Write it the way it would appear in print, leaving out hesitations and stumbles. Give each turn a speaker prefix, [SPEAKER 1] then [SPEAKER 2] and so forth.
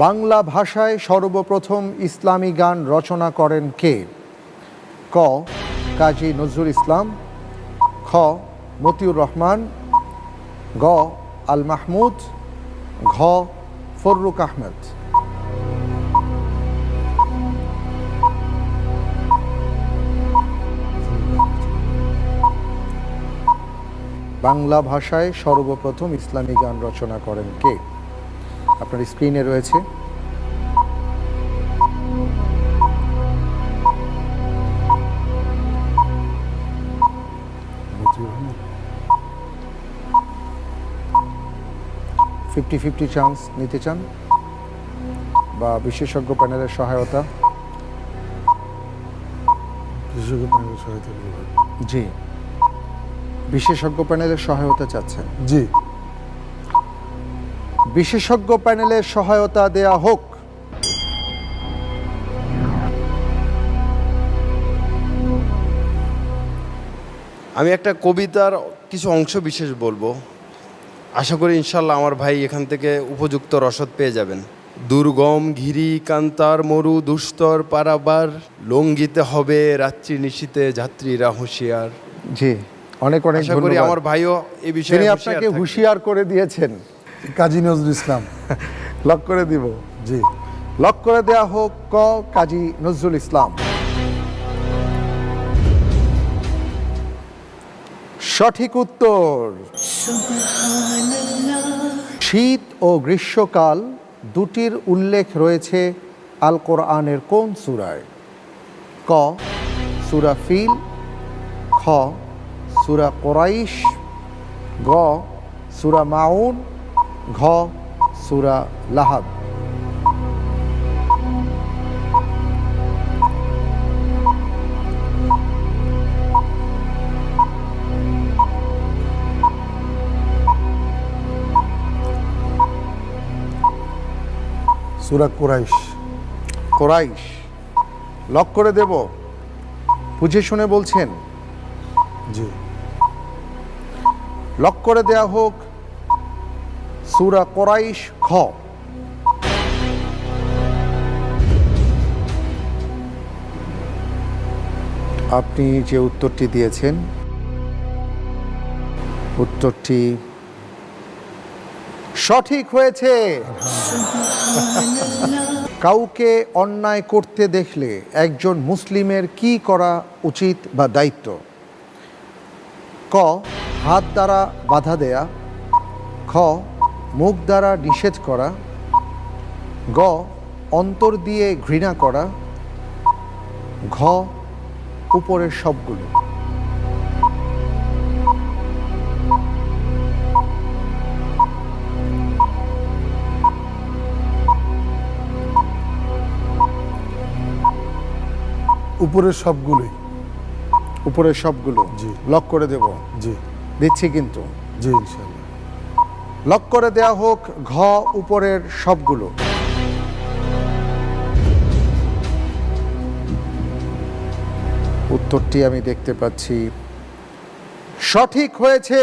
[SPEAKER 1] বাংলা ভাষায় সর্বপ্রথম ইসলামী গান রচনা করেন কে? ক কাজী নজরুল ইসলাম, খ মতিউর রহমান, গ আল মাহমুদ, ঘ ফররুক আহমেদ। বাংলা ভাষায় সর্বপ্রথম ইসলামী গান রচনা করেন কে? আপনার স্ক্রিনে রয়েছে। ফিফটি 50 চান্স নিতে চান বা বিশেষজ্ঞ প্যানেলের সহায়তা? জি, বিশেষজ্ঞ প্যানেলের সহায়তা চাচ্ছেন?
[SPEAKER 2] জি।
[SPEAKER 1] বিশেষজ্ঞ প্যানেলের সহায়তা দেয়া হোক।
[SPEAKER 3] আমি একটা কবিতার কিছু অংশ বিশেষ বলবো, আশা করি ইনশাল্লাহ আমার ভাই এখান থেকে উপযুক্ত রসদ পেয়ে যাবেন। দুর্গম ঘিরি কান্তার মরু দুস্তর পারাবার, লঙ্ঘিতে হবে রাত্রি নিশীতে যাত্রীরা হুঁশিয়ার।
[SPEAKER 1] জি, অনেক অনেক
[SPEAKER 3] আশা করি আমার ভাইও এই বিষয়ে
[SPEAKER 1] তিনি আপনাকে হুঁশিয়ার করে দিয়েছেন।
[SPEAKER 2] কাজী নজরুল ইসলাম।
[SPEAKER 1] লক করে দিব?
[SPEAKER 2] জি।
[SPEAKER 1] লক করে দেয়া হোক ক কাজী নজরুল ইসলাম। সঠিক উত্তর। শীত ও গ্রীষ্মকাল দুটির উল্লেখ রয়েছে আল কোরআনের কোন সূরায়? ক সূরা ফিল, খ সূরা কুরাইশ, গ সূরা মাউন, ঘ সূরা লাহাব।
[SPEAKER 2] সূরা কুরাইশ।
[SPEAKER 1] কুরাইশ লক করে দেব? বুঝে শুনে বলছেন?
[SPEAKER 2] জি।
[SPEAKER 1] লক করে দেয়া হোক সূরা কুরাইশ খ। আপনি যে উত্তরটি দিয়েছেন উত্তরটি সঠিক হয়েছে। কাউকে অন্যায় করতে দেখলে একজন মুসলিমের কি করা উচিত বা দায়িত্ব? ক হাত দ্বারা বাধা দেয়া, খ মুখ দ্বারা নিষেধ করা, গ অন্তর দিয়ে ঘৃণা করা, ঘ উপরের সবগুলো।
[SPEAKER 2] উপরের সবগুলোই।
[SPEAKER 1] উপরের সবগুলো?
[SPEAKER 2] জি।
[SPEAKER 1] লক করে দেব?
[SPEAKER 2] জি।
[SPEAKER 1] দিচ্ছি কিন্তু।
[SPEAKER 2] জি ইনশাআল্লাহ।
[SPEAKER 1] লক করে দেয়া হোক ঘ উপরের সবগুলো। উত্তরটি আমি দেখতে পাচ্ছি সঠিক হয়েছে।